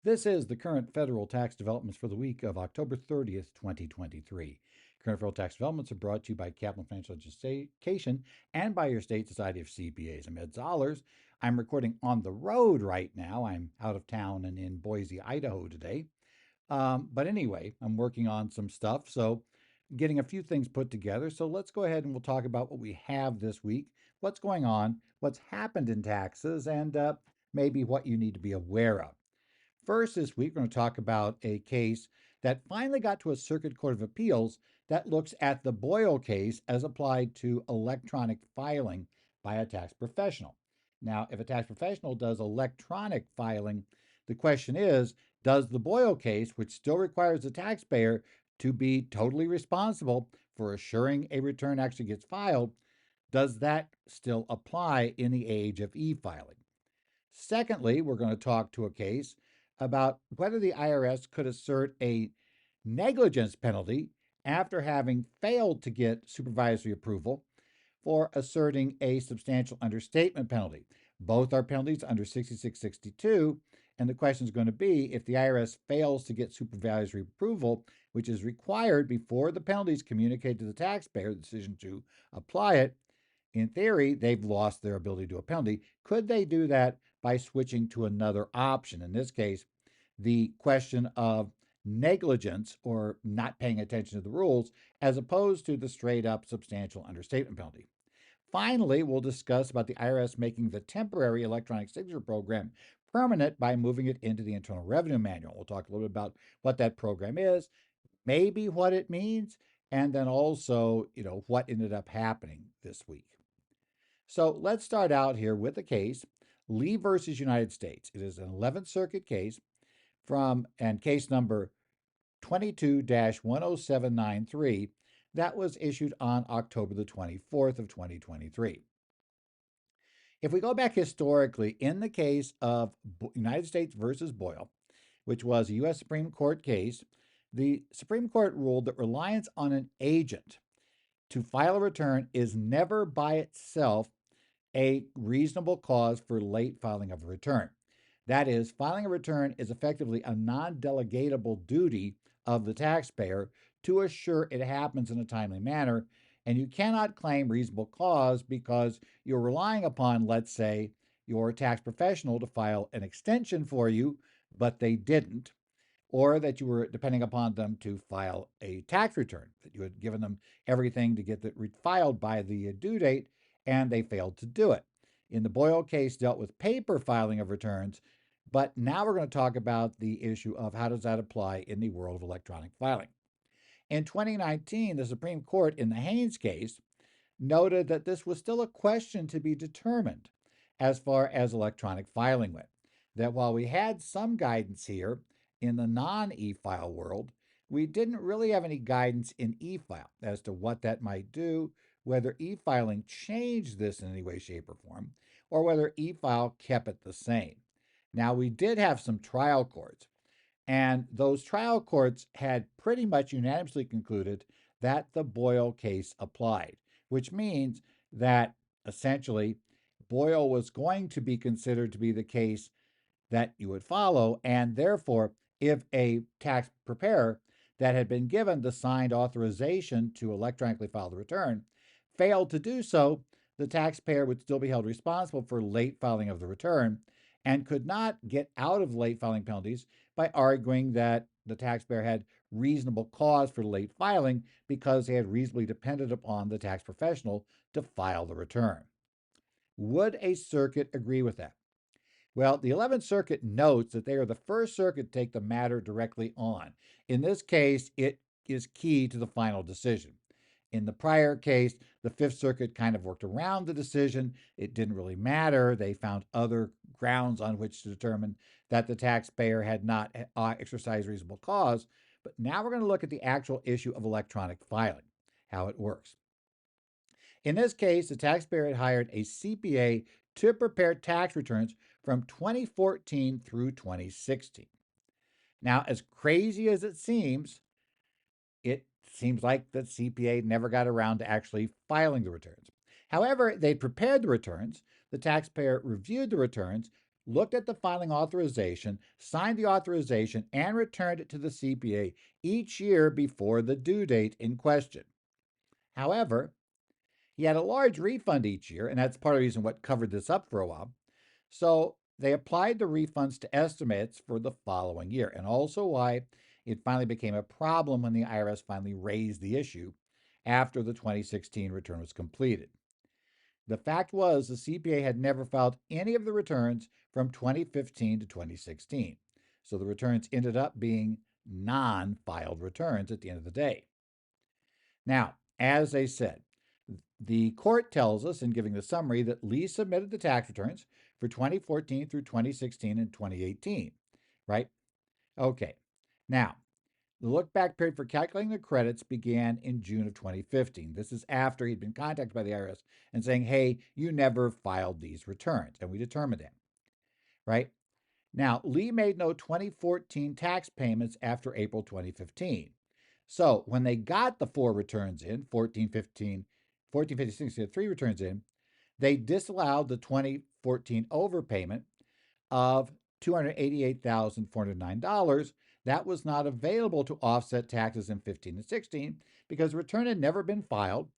This is the current federal tax developments for the week of October 30th, 2023. Current federal tax developments are brought to you by Kaplan Financial Education and by your state society of CPAs. I'm Ed Zollers. I'm recording on the road right now. I'm out of town and in Boise, Idaho today. But anyway, I'm working on some stuff, so getting a few things put together. So let's go ahead and we'll talk about what we have this week, what's going on, what's happened in taxes, and maybe what you need to be aware of. First, this week, we're going to talk about a case that finally got to a Circuit Court of Appeals that looks at the Boyle case as applied to electronic filing by a tax professional. Now, if a tax professional does electronic filing, the question is, does the Boyle case, which still requires the taxpayer to be totally responsible for assuring a return actually gets filed, does that still apply in the age of e-filing? Secondly, we're going to talk to a case about whether the IRS could assert a negligence penalty after having failed to get supervisory approval for asserting a substantial understatement penalty. Both are penalties under 6662, and the question is going to be if the IRS fails to get supervisory approval, which is required before the penalty is communicated to the taxpayer, the decision to apply it. In theory, they've lost their ability to do a penalty. Could they do that by switching to another option? In this case, the question of negligence or not paying attention to the rules, as opposed to the straight up substantial understatement penalty. Finally, we'll discuss about the IRS making the temporary electronic signature program permanent by moving it into the Internal Revenue Manual. We'll talk a little bit about what that program is, maybe what it means, and then also, what ended up happening this week. So let's start out here with the case, Lee versus United States. It is an 11th Circuit case and case number 22-10793 that was issued on October the 24th of 2023. If we go back historically, in the case of United States versus Boyle, which was a U.S. Supreme Court case, the Supreme Court ruled that reliance on an agent to file a return is never by itself a reasonable cause for late filing of a return. That is, filing a return is effectively a non-delegatable duty of the taxpayer to assure it happens in a timely manner, and you cannot claim reasonable cause because you're relying upon, let's say, your tax professional to file an extension for you, but they didn't, or that you were depending upon them to file a tax return, that you had given them everything to get that filed by the due date, and they failed to do it. In the Boyle case, dealt with paper filing of returns, but now we're going to talk about the issue of how does that apply in the world of electronic filing. In 2019, the Supreme Court in the Haynes case noted that this was still a question to be determined as far as electronic filing went. That while we had some guidance here in the non-e-file world, we didn't really have any guidance in e-file as to what that might do, whether e-filing changed this in any way, shape, or form, or whether e-file kept it the same. Now, we did have some trial courts, and those trial courts had pretty much unanimously concluded that the Boyle case applied, which means that essentially Boyle was going to be considered to be the case that you would follow, and therefore, if a tax preparer that had been given the signed authorization to electronically file the return failed to do so, the taxpayer would still be held responsible for late filing of the return and could not get out of late filing penalties by arguing that the taxpayer had reasonable cause for late filing because they had reasonably depended upon the tax professional to file the return. Would a circuit agree with that? Well, the 11th Circuit notes that they are the first circuit to take the matter directly on. In this case, it is key to the final decision. In the prior case, the Fifth Circuit kind of worked around the decision. It didn't really matter. They found other grounds on which to determine that the taxpayer had not exercised reasonable cause. But now we're going to look at the actual issue of electronic filing, how it works. In this case, the taxpayer had hired a CPA to prepare tax returns from 2014 through 2016. Now, as crazy as it seems like the CPA never got around to actually filing the returns. However, they prepared the returns, the taxpayer reviewed the returns, looked at the filing authorization, signed the authorization, and returned it to the CPA each year before the due date in question. However, he had a large refund each year, and that's part of the reason what covered this up for a while. So they applied the refunds to estimates for the following year, and also why it finally became a problem when the IRS finally raised the issue after the 2016 return was completed. The fact was the CPA had never filed any of the returns from 2015 to 2016. So the returns ended up being non filed returns at the end of the day. Now, as I said, the court tells us in giving the summary that Lee submitted the tax returns for 2014 through 2016 and 2018, right? Okay. Now, the look back period for calculating the credits began in June of 2015. This is after he'd been contacted by the IRS and saying, hey, you never filed these returns. And we determined that, right? Now, Lee made no 2014 tax payments after April 2015. So when they got the four returns in, 14, 15, 14, 15, 16, they had three returns in, they disallowed the 2014 overpayment of $288,409 that was not available to offset taxes in 15 and 16 because the return had never been filed.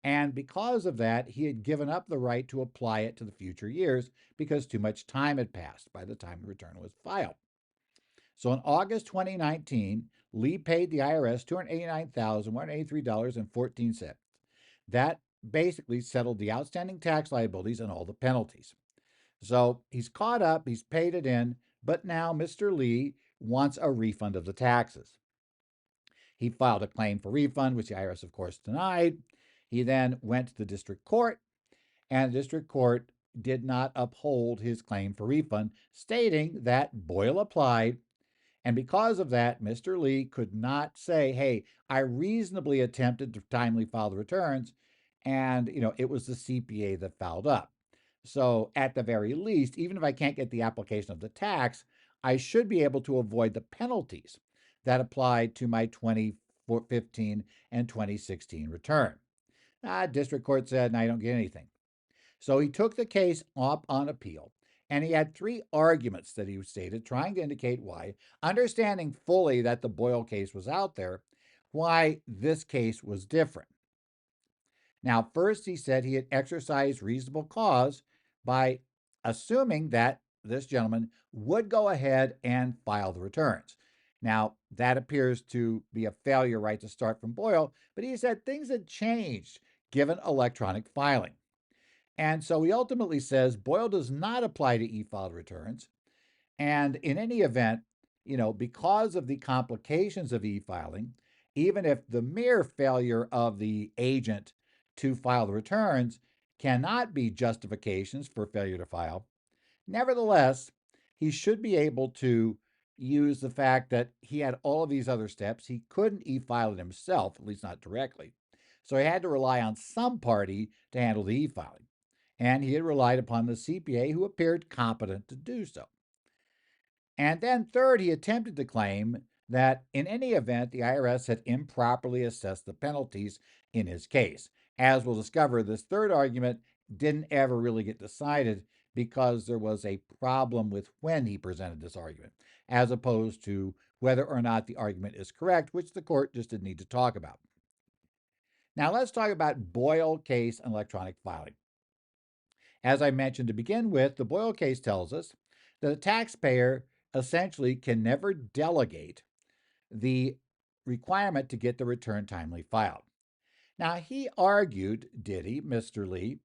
And because of that, he had given up the right to apply it to the future years because too much time had passed by the time the return was filed. So in August 2019, Lee paid the IRS $289,183.14. That basically settled the outstanding tax liabilities and all the penalties. So he's caught up, he's paid it in, but now Mr. Lee wants a refund of the taxes. He filed a claim for refund, which the IRS, of course, denied. He then went to the district court, and the district court did not uphold his claim for refund, stating that Boyle applied. And because of that, Mr. Lee could not say, hey, I reasonably attempted to timely file the returns, and it was the CPA that fouled up. So at the very least, even if I can't get the application of the tax, I should be able to avoid the penalties that applied to my 2015 and 2016 return. District court said, no, I don't get anything. So he took the case up on appeal, and he had three arguments that he stated, trying to indicate why, understanding fully that the Boyle case was out there, why this case was different. Now, first, he said he had exercised reasonable cause by assuming that this gentleman would go ahead and file the returns. Now, that appears to be a failure right to start from Boyle, but he said things had changed given electronic filing. And so he ultimately says Boyle does not apply to e-filed returns. And in any event, because of the complications of e-filing, even if the mere failure of the agent to file the returns cannot be justifications for failure to file, nevertheless, he should be able to use the fact that he had all of these other steps. He couldn't e-file it himself, at least not directly. So he had to rely on some party to handle the e-filing. And he had relied upon the CPA, who appeared competent to do so. And then third, he attempted to claim that in any event, the IRS had improperly assessed the penalties in his case. As we'll discover, this third argument didn't ever really get decided because there was a problem with when he presented this argument, as opposed to whether or not the argument is correct, which the court just didn't need to talk about. Now let's talk about Boyle case and electronic filing. As I mentioned to begin with, the Boyle case tells us that a taxpayer essentially can never delegate the requirement to get the return timely filed. Now, he argued, did he, Mr. Lee,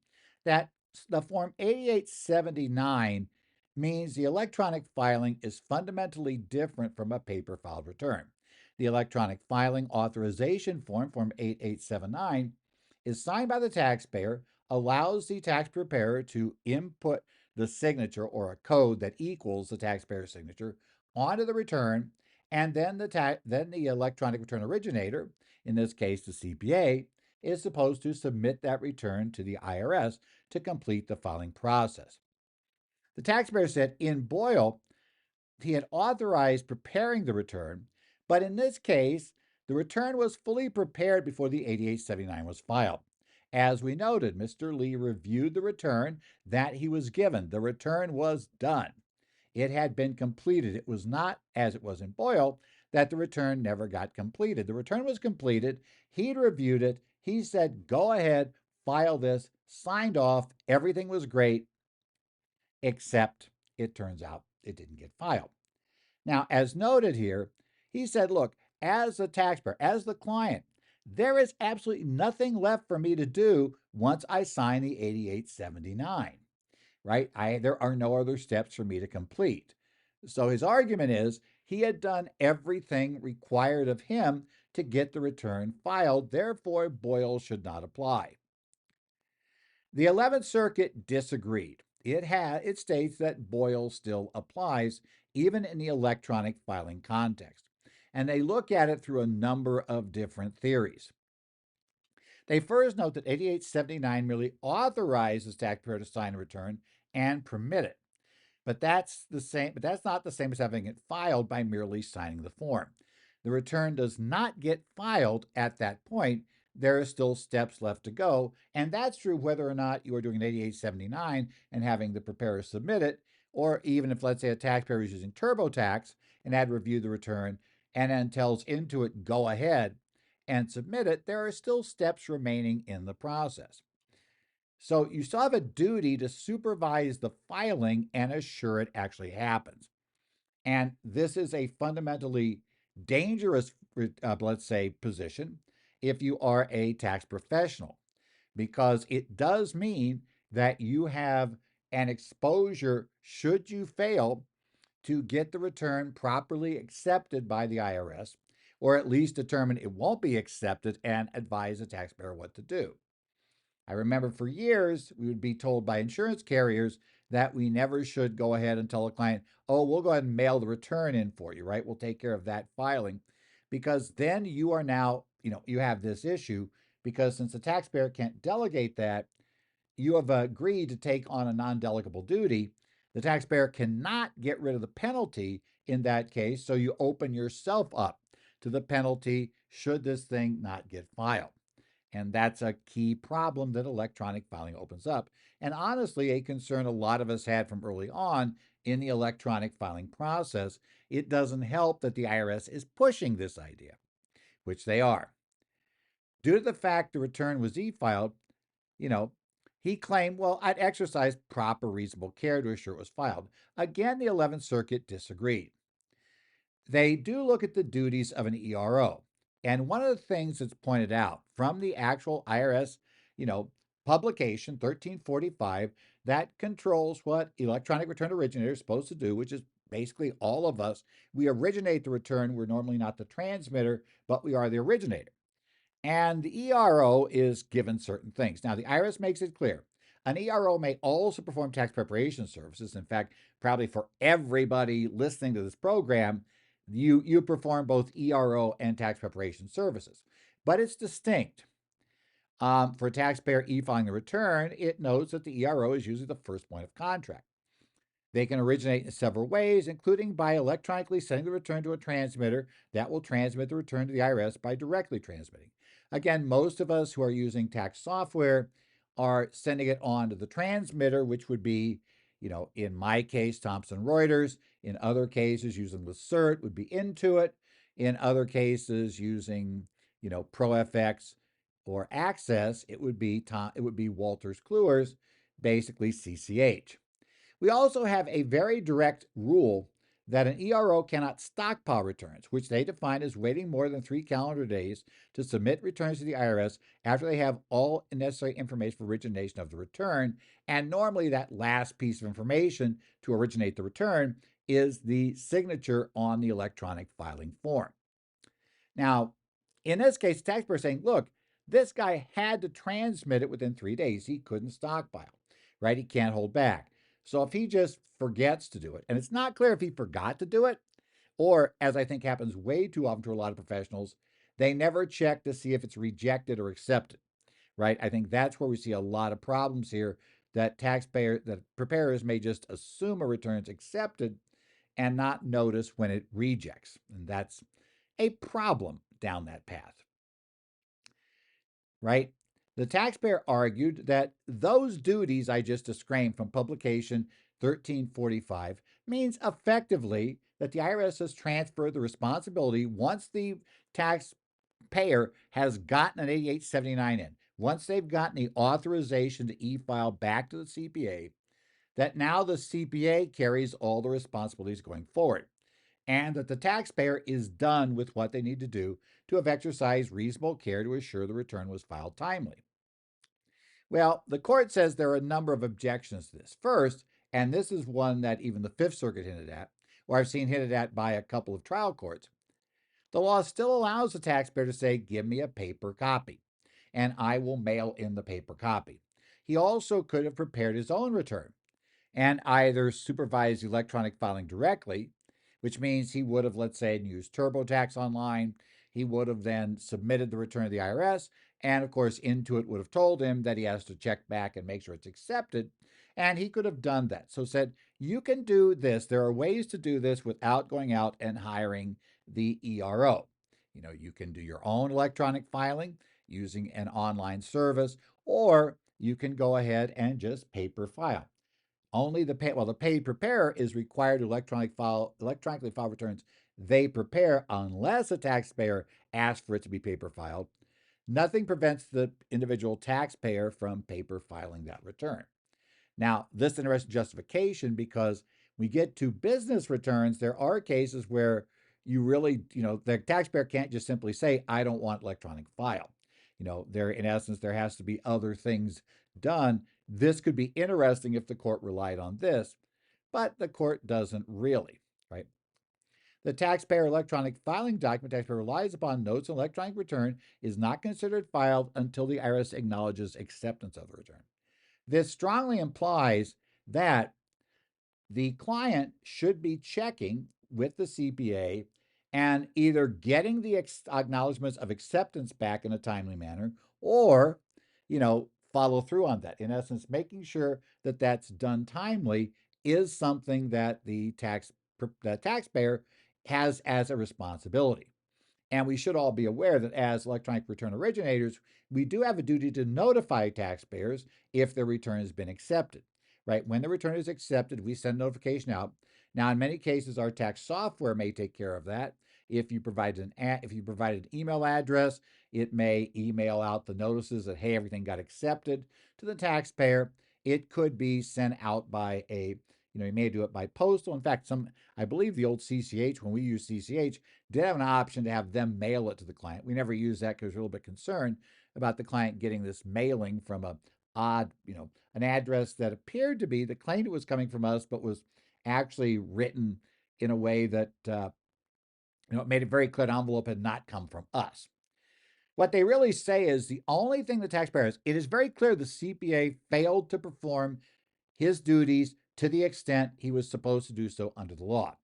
that the Form 8879 means the electronic filing is fundamentally different from a paper filed return. The electronic filing authorization form, Form 8879, is signed by the taxpayer, allows the tax preparer to input the signature or a code that equals the taxpayer's signature onto the return, and then the electronic return originator, in this case the CPA, is supposed to submit that return to the IRS to complete the filing process. The taxpayer said in Boyle, he had authorized preparing the return, but in this case, the return was fully prepared before the 8879 was filed. As we noted, Mr. Lee reviewed the return that he was given. The return was done. It had been completed. It was not, as it was in Boyle, that the return never got completed. The return was completed. He'd reviewed it. He said, go ahead, file this, signed off. Everything was great, except it turns out it didn't get filed. Now, as noted here, he said, look, as the taxpayer, as the client, there is absolutely nothing left for me to do once I sign the 8879, right? There are no other steps for me to complete. So his argument is he had done everything required of him to get the return filed, therefore Boyle should not apply. The 11th Circuit disagreed. It states that Boyle still applies even in the electronic filing context, and they look at it through a number of different theories. They first note that 8879 merely authorizes taxpayer to sign a return and permit it. But that's not the same as having it filed by merely signing the form. The return does not get filed at that point. There are still steps left to go, and that's true whether or not you are doing an 8879 and having the preparer submit it, or even if, let's say, a taxpayer is using TurboTax and had reviewed the return and then tells Intuit go ahead and submit it, there are still steps remaining in the process. So you still have a duty to supervise the filing and assure it actually happens. And this is a fundamentally dangerous, let's say, position if you are a tax professional, because it does mean that you have an exposure, should you fail, to get the return properly accepted by the IRS, or at least determine it won't be accepted and advise the taxpayer what to do. I remember for years, we would be told by insurance carriers that we never should go ahead and tell a client, oh, we'll go ahead and mail the return in for you, right? We'll take care of that filing. Because then you are now, you have this issue because since the taxpayer can't delegate that, you have agreed to take on a non delegable duty. The taxpayer cannot get rid of the penalty in that case. So you open yourself up to the penalty should this thing not get filed. And that's a key problem that electronic filing opens up. And honestly, a concern a lot of us had from early on in the electronic filing process. It doesn't help that the IRS is pushing this idea, which they are. Due to the fact the return was e-filed, you know, he claimed, well, I'd exercised proper reasonable care to assure it was filed. Again, the 11th Circuit disagreed. They do look at the duties of an ERO. And one of the things that's pointed out from the actual IRS, publication 1345 that controls what electronic return originator is supposed to do, which is basically all of us. We originate the return. We're normally not the transmitter, but we are the originator. And the ERO is given certain things. Now, the IRS makes it clear an ERO may also perform tax preparation services. In fact, probably for everybody listening to this program, you perform both ERO and tax preparation services, but it's distinct. For a taxpayer e-filing the return, it notes that the ERO is usually the first point of contact. They can originate in several ways, including by electronically sending the return to a transmitter that will transmit the return to the IRS by directly transmitting. Again, most of us who are using tax software are sending it on to the transmitter, which would be, in my case, Thomson Reuters. In other cases, using assert would be Intuit. In other cases, using, ProFX or Access, it would be Wolters Kluwer's, basically CCH. We also have a very direct rule that an ERO cannot stockpile returns, which they define as waiting more than 3 calendar days to submit returns to the IRS after they have all necessary information for origination of the return. And normally, that last piece of information to originate the return is the signature on the electronic filing form. Now, in this case, the taxpayer is saying, look, this guy had to transmit it within 3 days. He couldn't stockpile, right? He can't hold back. So if he just forgets to do it, and it's not clear if he forgot to do it, or as I think happens way too often to a lot of professionals, they never check to see if it's rejected or accepted, right? I think that's where we see a lot of problems here that preparers may just assume a return's accepted and not notice when it rejects. And that's a problem down that path, right? The taxpayer argued that those duties I just described from publication 1345 means effectively that the IRS has transferred the responsibility once the taxpayer has gotten an 8879 in, once they've gotten the authorization to e-file back to the CPA, that now the CPA carries all the responsibilities going forward, and that the taxpayer is done with what they need to do to have exercised reasonable care to assure the return was filed timely. Well, the court says there are a number of objections to this. First, and this is one that even the Fifth Circuit hinted at, or I've seen hinted at by a couple of trial courts, the law still allows the taxpayer to say, give me a paper copy, and I will mail in the paper copy. He also could have prepared his own return and either supervised electronic filing directly, which means he would have, let's say, used TurboTax online. He would have then submitted the return to the IRS. And of course, Intuit would have told him that he has to check back and make sure it's accepted. And he could have done that. So said, you can do this. There are ways to do this without going out and hiring the ERO. You can do your own electronic filing using an online service, or you can go ahead and just paper file. Only the paid preparer is required to electronically file returns they prepare unless a taxpayer asks for it to be paper filed. Nothing prevents the individual taxpayer from paper filing that return. Now, this is an interesting justification because we get to business returns, there are cases where you really, the taxpayer can't just simply say, I don't want electronic file. There, in essence, there has to be other things done. This could be interesting if the court relied on this, but the court doesn't really, right? The taxpayer electronic filing document taxpayer relies upon notes on electronic return is not considered filed until the IRS acknowledges acceptance of the return. This strongly implies that the client should be checking with the CPA and either getting the acknowledgments of acceptance back in a timely manner or, follow through on that. In essence, making sure that that's done timely is something that the taxpayer has as a responsibility. And we should all be aware that as electronic return originators, we do have a duty to notify taxpayers if their return has been accepted, right? When the return is accepted, we send notification out. Now, in many cases, our tax software may take care of that. If you provide an email address, it may email out the notices that, hey, everything got accepted to the taxpayer. It could be sent out by you may do it by postal. In fact, I believe the old CCH, when we use CCH, did have an option to have them mail it to the client. We never used that because we're a little bit concerned about the client getting this mailing from an address that appeared to be, that claimed it was coming from us, but was actually written in a way that, it made it very clear the envelope had not come from us. What they really say is the only thing the taxpayer has, it is very clear the CPA failed to perform his duties to the extent he was supposed to do so under the law.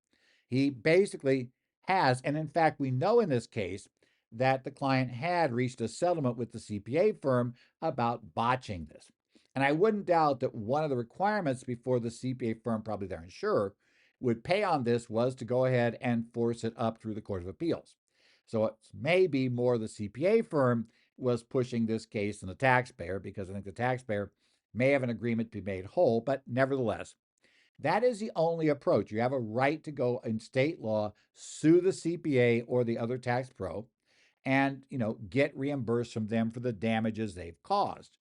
He basically has, and in fact, we know in this case that the client had reached a settlement with the CPA firm about botching this. And I wouldn't doubt that one of the requirements before the CPA firm, probably their insurer, would pay on this was to go ahead and force it up through the Court of Appeals. So it's maybe more the CPA firm was pushing this case than the taxpayer, because I think the taxpayer may have an agreement to be made whole, but nevertheless, that is the only approach. You have a right to go in state law, sue the CPA or the other tax pro, and get reimbursed from them for the damages they've caused.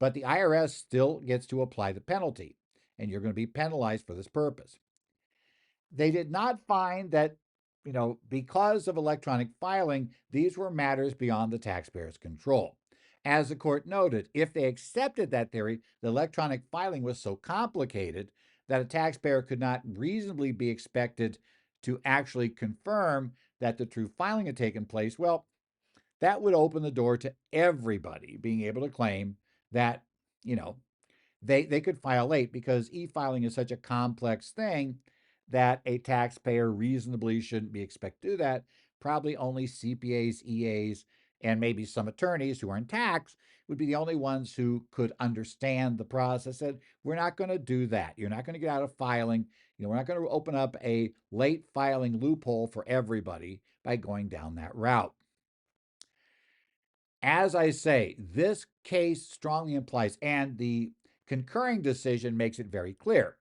But the IRS still gets to apply the penalty, and you're going to be penalized for this purpose. They did not find that, because of electronic filing, these were matters beyond the taxpayer's control. As the court noted, if they accepted that theory, the electronic filing was so complicated that a taxpayer could not reasonably be expected to actually confirm that the true filing had taken place. Well, that would open the door to everybody being able to claim that, you know, they could file late, because e-filing is such a complex thing that a taxpayer reasonably shouldn't be expected to do that. Probably only CPAs, EAs, and maybe some attorneys who are in tax would be the only ones who could understand the process. Said, we're not going to do that. You're not going to get out of filing. We're not going to open up a late filing loophole for everybody by going down that route. As I say, this case strongly implies, and the concurring decision makes it very clear,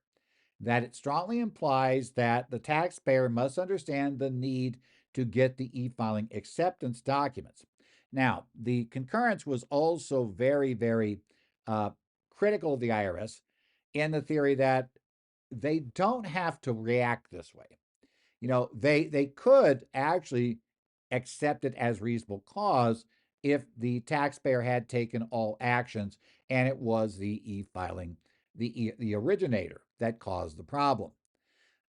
that it strongly implies that the taxpayer must understand the need to get the e-filing acceptance documents. Now, the concurrence was also very, very uh, critical of the IRS in the theory that they don't have to react this way. They could actually accept it as reasonable cause if the taxpayer had taken all actions and it was the e-filing, the originator that caused the problem.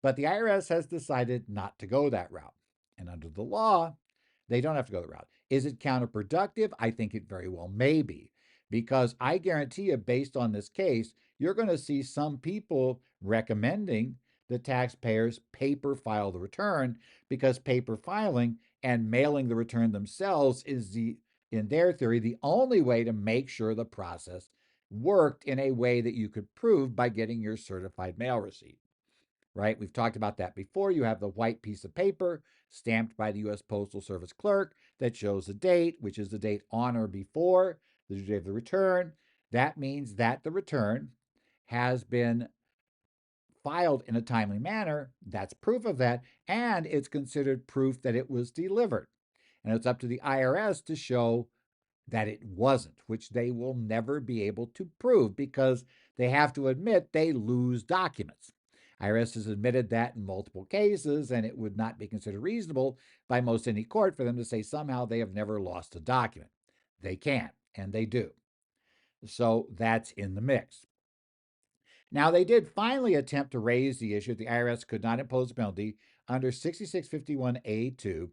But the IRS has decided not to go that route. And under the law, they don't have to go that route. Is it counterproductive? I think it very well may be, because I guarantee you, based on this case, you're going to see some people recommending the taxpayers paper file the return, because paper filing and mailing the return themselves is, in their theory, the only way to make sure the process worked in a way that you could prove by getting your certified mail receipt. Right? We've talked about that before. You have the white piece of paper stamped by the U.S. Postal Service clerk that shows the date, which is the date on or before the due date of the return. That means that the return has been filed in a timely manner. That's proof of that. And it's considered proof that it was delivered. And it's up to the IRS to show that it wasn't, which they will never be able to prove because they have to admit they lose documents. IRS has admitted that in multiple cases, and it would not be considered reasonable by most any court for them to say somehow they have never lost a document. They can, and they do. So that's in the mix. Now, they did finally attempt to raise the issue that the IRS could not impose a penalty under 6651A2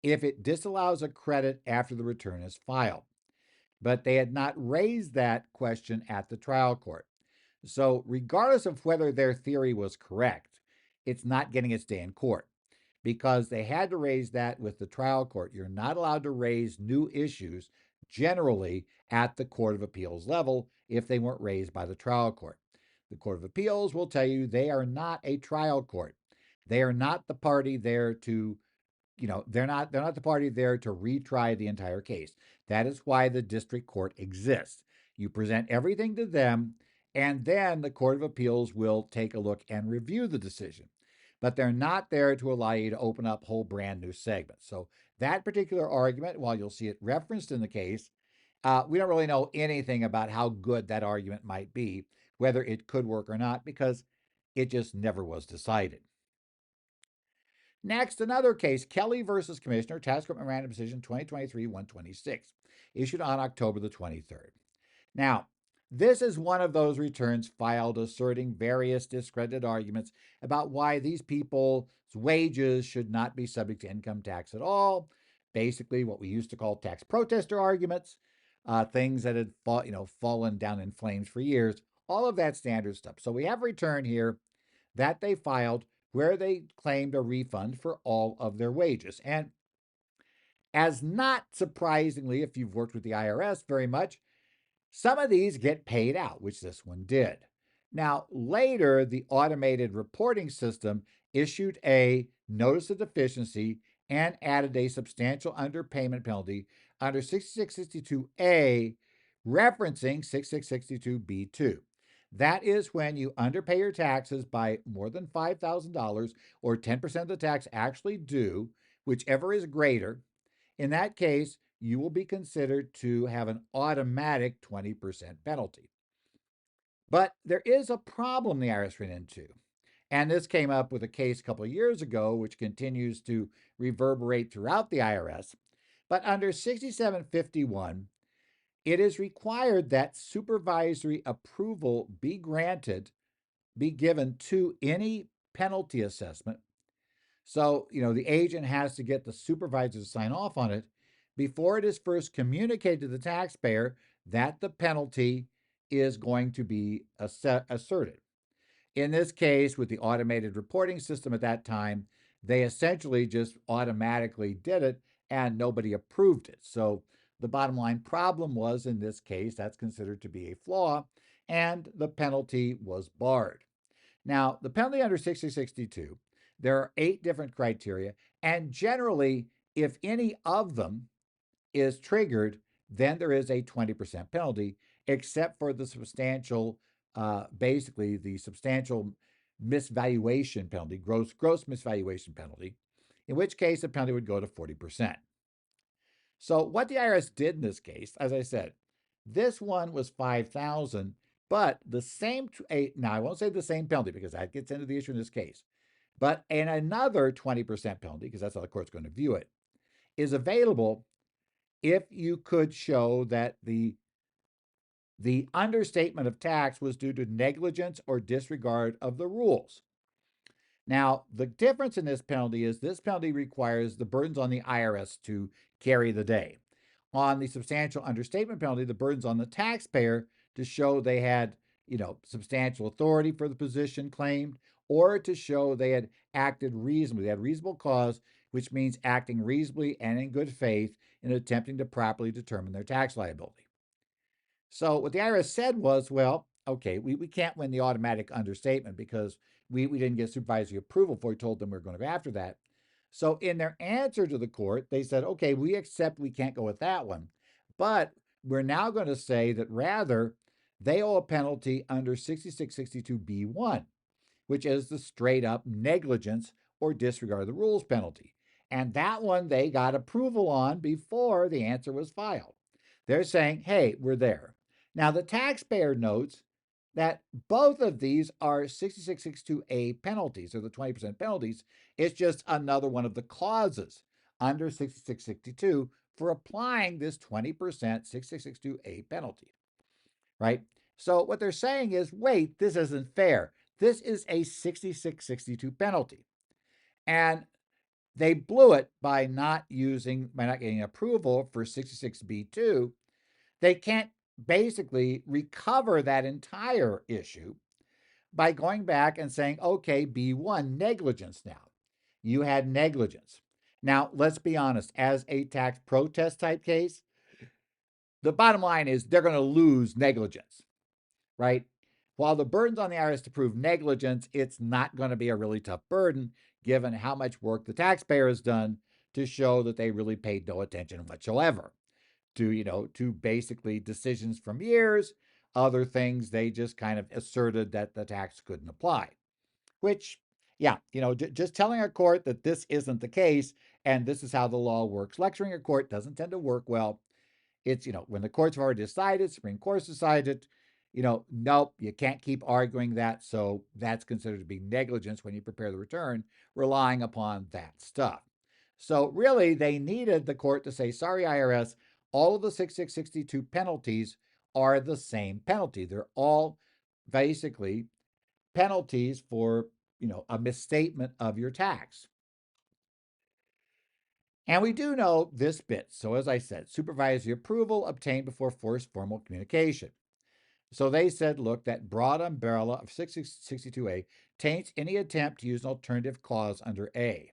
if it disallows a credit after the return is filed. But they had not raised that question at the trial court. So, regardless of whether their theory was correct, it's not getting its day in court because they had to raise that with the trial court. You're not allowed to raise new issues generally at the Court of Appeals level if they weren't raised by the trial court. The Court of Appeals will tell you they are not a trial court. They are not the party there to they're not the party there to retry the entire case. That is why the district court exists. You present everything to them, and then the Court of Appeals will take a look and review the decision. But they're not there to allow you to open up whole brand new segments. So that particular argument, while you'll see it referenced in the case, we don't really know anything about how good that argument might be, whether it could work or not, because it just never was decided. Next, another case, Kelly versus Commissioner, Task Court Memorandum Decision 2023-126, issued on October the 23rd. Now, this is one of those returns filed asserting various discredited arguments about why these people's wages should not be subject to income tax at all. Basically, what we used to call tax protester arguments, things that had fallen down in flames for years, all of that standard stuff. So we have a return here that they filed where they claimed a refund for all of their wages. And as not surprisingly, if you've worked with the IRS very much, some of these get paid out, which this one did. Now, later, the automated reporting system issued a notice of deficiency and added a substantial underpayment penalty under 6662A, referencing 6662B2. That is when you underpay your taxes by more than $5,000 or 10% of the tax actually due, whichever is greater. In that case, you will be considered to have an automatic 20% penalty. But there is a problem the IRS ran into. And this came up with a case a couple of years ago, which continues to reverberate throughout the IRS. But under 6751, it is required that supervisory approval be given to any penalty assessment. So, the agent has to get the supervisor to sign off on it before it is first communicated to the taxpayer that the penalty is going to be asserted. In this case, with the automated reporting system at that time, they essentially just automatically did it and nobody approved it. So the bottom line problem was, in this case, that's considered to be a flaw, and the penalty was barred. Now, the penalty under 6062, there are 8 different criteria, and generally, if any of them is triggered, then there is a 20% penalty, except for the substantial, basically the substantial misvaluation penalty, gross misvaluation penalty, in which case the penalty would go to 40%. So what the IRS did in this case, as I said, this one was 5,000, but the same, now I won't say the same penalty because that gets into the issue in this case, but and another 20% penalty, because that's how the court's going to view it, is available if you could show that the understatement of tax was due to negligence or disregard of the rules. Now, the difference in this penalty is this penalty requires the burdens on the IRS to carry the day. On the substantial understatement penalty, the burden's on the taxpayer to show they had, substantial authority for the position claimed, or to show they had acted reasonably. They had reasonable cause, which means acting reasonably and in good faith in attempting to properly determine their tax liability. So what the IRS said was, well, okay, we can't win the automatic understatement because we didn't get supervisory approval before we told them we were going to go after that. So in their answer to the court, they said, okay, we accept we can't go with that one. But we're now going to say that rather they owe a penalty under 6662B1, which is the straight up negligence or disregard of the rules penalty. And that one they got approval on before the answer was filed. They're saying, hey, we're there. Now, the taxpayer notes that both of these are 6662A penalties, or the 20% penalties. It's just another one of the clauses under 6662 for applying this 20% 6662A penalty, right? So what they're saying is, wait, this isn't fair. This is a 6662 penalty. And they blew it by not getting approval for 66B2. They can't basically recover that entire issue by going back and saying, okay, B1, negligence now. You had negligence. Now, let's be honest, as a tax protest type case, the bottom line is they're going to lose negligence, right? While the burden's on the IRS to prove negligence, it's not going to be a really tough burden given how much work the taxpayer has done to show that they really paid no attention whatsoever to basically decisions from years, other things they just kind of asserted that the tax couldn't apply, which, yeah, just telling a court that this isn't the case and this is how the law works, lecturing a court doesn't tend to work well. It's, when the courts have already decided, Supreme Court's decided, nope, you can't keep arguing that. So that's considered to be negligence when you prepare the return, relying upon that stuff. So really, they needed the court to say, sorry, IRS, all of the 6662 penalties are the same penalty. They're all basically penalties for, a misstatement of your tax. And we do know this bit. So as I said, supervisory approval obtained before first formal communication. So they said, look, that broad umbrella of 662A taints any attempt to use an alternative clause under A.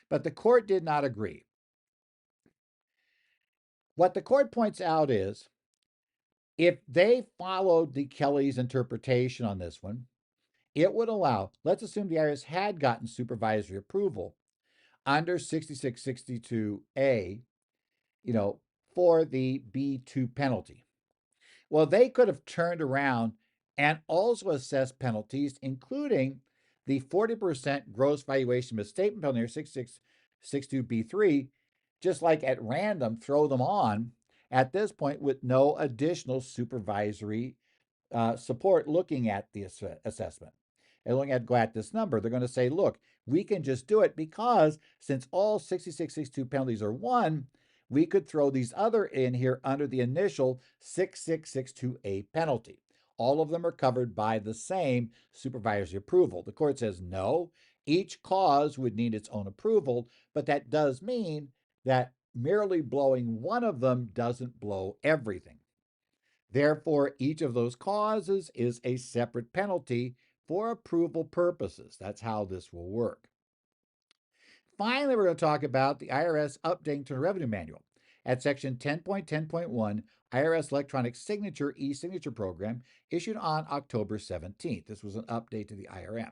But the court did not agree. What the court points out is, if they followed the Kelly's interpretation on this one, it would allow, let's assume the IRS had gotten supervisory approval under 6662A, for the B2 penalty. Well, they could have turned around and also assessed penalties, including the 40% gross valuation misstatement penalty, or 6662B3, just like at random, throw them on at this point with no additional supervisory support looking at the assessment. And looking at this number, they're going to say, look, we can just do it because since all 6662 penalties are one, we could throw these other in here under the initial 6662A penalty. All of them are covered by the same supervisory approval. The court says no, each clause would need its own approval, but that does mean that merely blowing one of them doesn't blow everything. Therefore, each of those clauses is a separate penalty for approval purposes. That's how this will work. Finally, we're going to talk about the IRS updating to the revenue manual. At section 10.10.1, IRS electronic signature e-signature program issued on October 17th. This was an update to the IRM.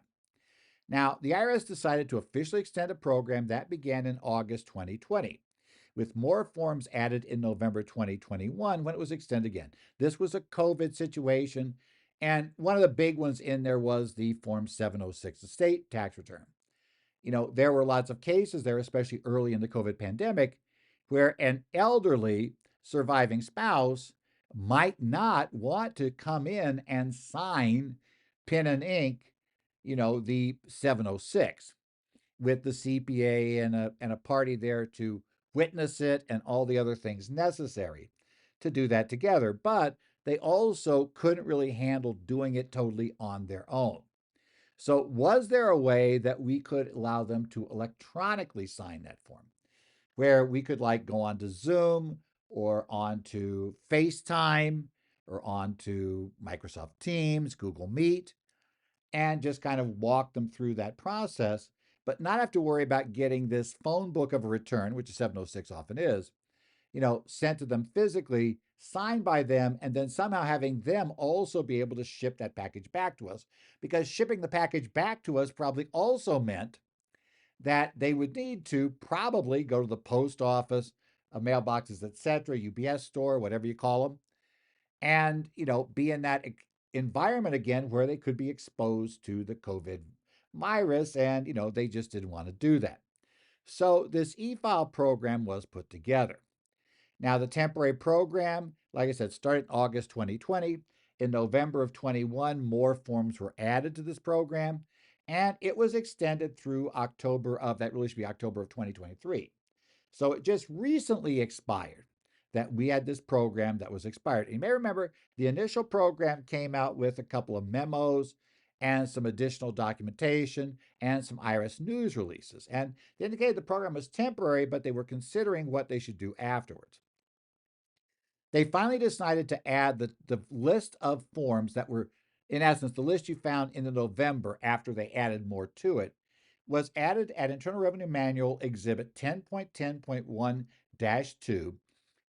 Now, the IRS decided to officially extend a program that began in August 2020, with more forms added in November 2021 when it was extended again. This was a COVID situation. And one of the big ones in there was the Form 706 estate tax return. There were lots of cases there, especially early in the COVID pandemic, where an elderly surviving spouse might not want to come in and sign pen and ink, the 706 with the CPA and a party there to witness it and all the other things necessary to do that together. But they also couldn't really handle doing it totally on their own. So, was there a way that we could allow them to electronically sign that form where we could like go onto Zoom or onto FaceTime or onto Microsoft Teams, Google Meet, and just kind of walk them through that process, but not have to worry about getting this phone book of a return, which a 706 often is, sent to them physically, signed by them, and then somehow having them also be able to ship that package back to us. Because shipping the package back to us probably also meant that they would need to probably go to the post office, mailboxes, etc., UPS store, whatever you call them, and be in that environment again where they could be exposed to the COVID virus, and they just didn't want to do that. So this e-file program was put together. Now, the temporary program, like I said, started in August 2020. In November of 21, more forms were added to this program, and it was extended through October of, that really should be October of 2023. So it just recently expired that we had this program that was expired. And you may remember the initial program came out with a couple of memos and some additional documentation and some IRS news releases. And they indicated the program was temporary, but they were considering what they should do afterwards. They finally decided to add the list of forms that were, in essence, the list you found in the November after they added more to it, was added at Internal Revenue Manual Exhibit 10.10.1-2,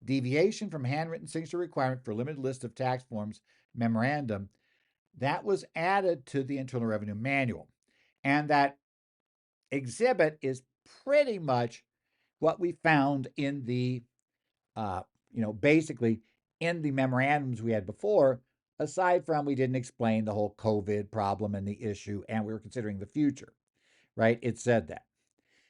Deviation from Handwritten Signature Requirement for Limited List of Tax Forms Memorandum. That was added to the Internal Revenue Manual. And that exhibit is pretty much what we found in the basically in the memorandums we had before, aside from we didn't explain the whole COVID problem and the issue, and we were considering the future, right? It said that.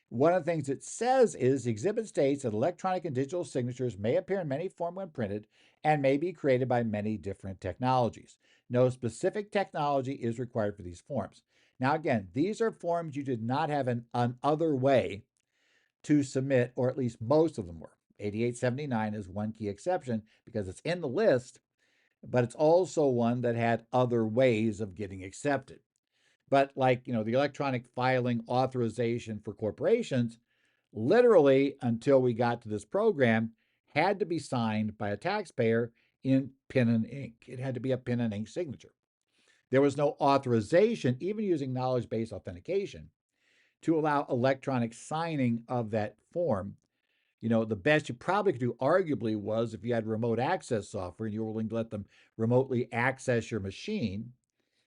One of the things it says is the exhibit states that electronic and digital signatures may appear in many forms when printed and may be created by many different technologies. No specific technology is required for these forms. Now, again, these are forms you did not have an other way to submit, or at least most of them were. 8879 is one key exception because it's in the list, but it's also one that had other ways of getting accepted. But like, the electronic filing authorization for corporations, literally until we got to this program, had to be signed by a taxpayer in pen and ink. It had to be a pen and ink signature. There was no authorization, even using knowledge-based authentication, to allow electronic signing of that form. The best you probably could do arguably was if you had remote access software and you were willing to let them remotely access your machine,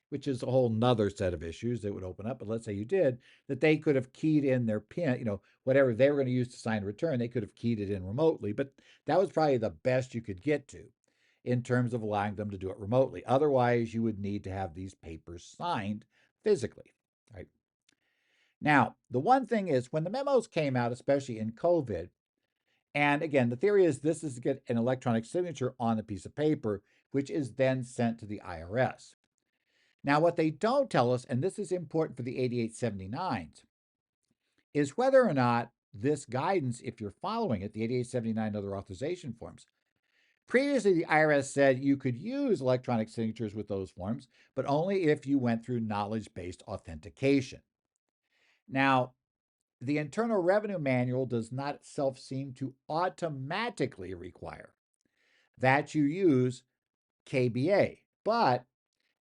which is a whole nother set of issues that would open up. But let's say you did, that they could have keyed in their PIN, whatever they were going to use to sign a return, they could have keyed it in remotely. But that was probably the best you could get to in terms of allowing them to do it remotely. Otherwise, you would need to have these papers signed physically, right? Now, the one thing is when the memos came out, especially in COVID, and again, the theory is this is to get an electronic signature on a piece of paper, which is then sent to the IRS. Now, what they don't tell us, and this is important for the 8879s, is whether or not this guidance, if you're following it, the 8879 other authorization forms. Previously, the IRS said you could use electronic signatures with those forms, but only if you went through knowledge-based authentication. Now, the Internal Revenue Manual does not itself seem to automatically require that you use KBA, but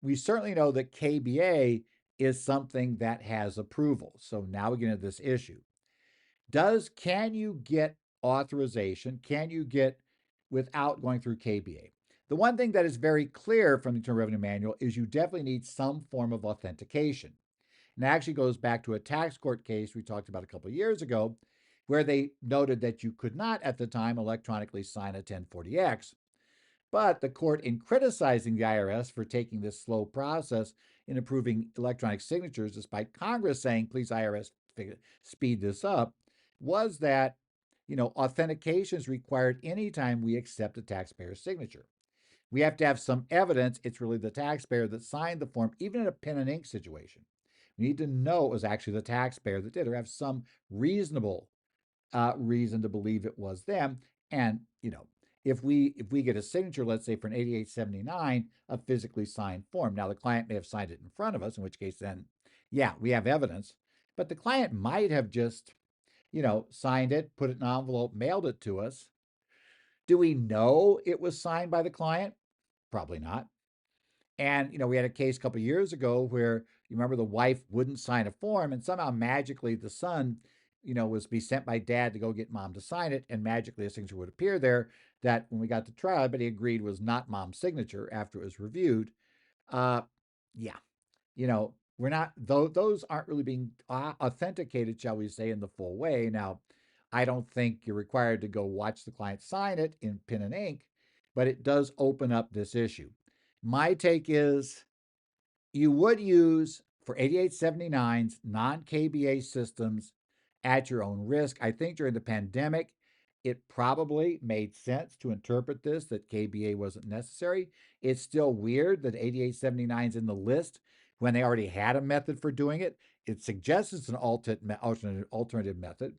we certainly know that KBA is something that has approval. So now we get into this issue. Can you get authorization? Can you get without going through KBA? The one thing that is very clear from the Internal Revenue Manual is you definitely need some form of authentication. And it actually goes back to a tax court case we talked about a couple of years ago, where they noted that you could not at the time electronically sign a 1040X. But the court, in criticizing the IRS for taking this slow process in approving electronic signatures, despite Congress saying, please, IRS, speed this up, was that, authentication is required anytime we accept a taxpayer's signature. We have to have some evidence it's really the taxpayer that signed the form, even in a pen and ink situation. We need to know it was actually the taxpayer that did, or have some reasonable reason to believe it was them. And if we get a signature, let's say for an 8879, a physically signed form. Now the client may have signed it in front of us, in which case then, yeah, we have evidence. But the client might have just, signed it, put it in an envelope, mailed it to us. Do we know it was signed by the client? Probably not. And we had a case a couple of years ago where you remember the wife wouldn't sign a form, and somehow magically the son, was be sent by dad to go get mom to sign it, and magically a signature would appear there that when we got to trial, but he agreed was not mom's signature after it was reviewed. Uh, yeah, we're not those aren't really being authenticated, shall we say, in the full way. Now, I don't think you're required to go watch the client sign it in pen and ink, but it does open up this issue. My take is you would use for 8879's non-KBA systems at your own risk. I think during the pandemic, it probably made sense to interpret this that KBA wasn't necessary. It's still weird that 8879's in the list when they already had a method for doing it. It suggests it's an alternative method,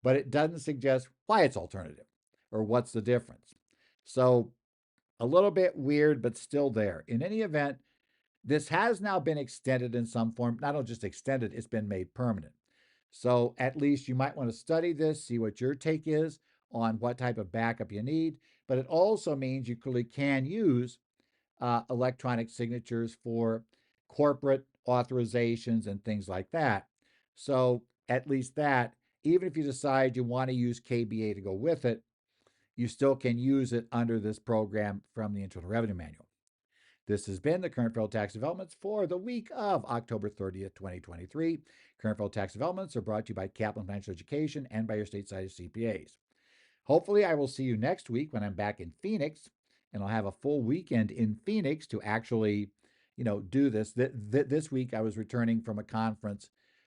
but it doesn't suggest why it's alternative or what's the difference. So a little bit weird, but still there. In any event, this has now been extended in some form. Not only just extended, it's been made permanent. So at least you might want to study this, see what your take is on what type of backup you need. But it also means you clearly can use electronic signatures for corporate authorizations and things like that. So at least that, even if you decide you want to use KBA to go with it, you still can use it under this program from the Internal Revenue Manual. This has been the Current Federal Tax Developments for the week of October 30th, 2023. Current Federal Tax Developments are brought to you by Kaplan Financial Education and by your stateside CPAs. Hopefully, I will see you next week when I'm back in Phoenix, and I'll have a full weekend in Phoenix to actually, do this. This week, I was returning from a conference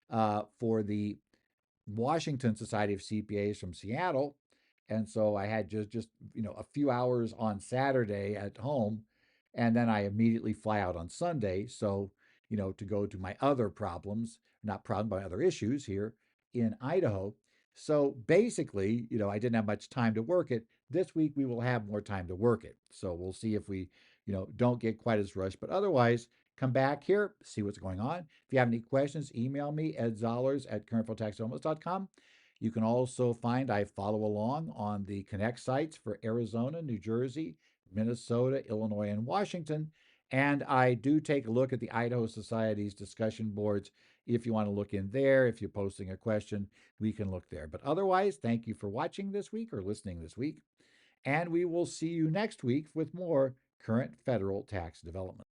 for the Washington Society of CPAs from Seattle. And so I had just a few hours on Saturday at home, and then I immediately fly out on Sunday. So, to go to my other problems, not problem, but other issues here in Idaho. So basically, I didn't have much time to work it. This week we will have more time to work it. So we'll see if we, don't get quite as rushed. But otherwise, come back here, see what's going on. If you have any questions, email me, edzollers@currentfederaltaxdevelopments.com. You can also find I follow along on the Connect sites for Arizona, New Jersey, Minnesota, Illinois, and Washington. And I do take a look at the Idaho Society's discussion boards. If you want to look in there, if you're posting a question, we can look there. But otherwise, thank you for watching this week or listening this week. And we will see you next week with more current federal tax development.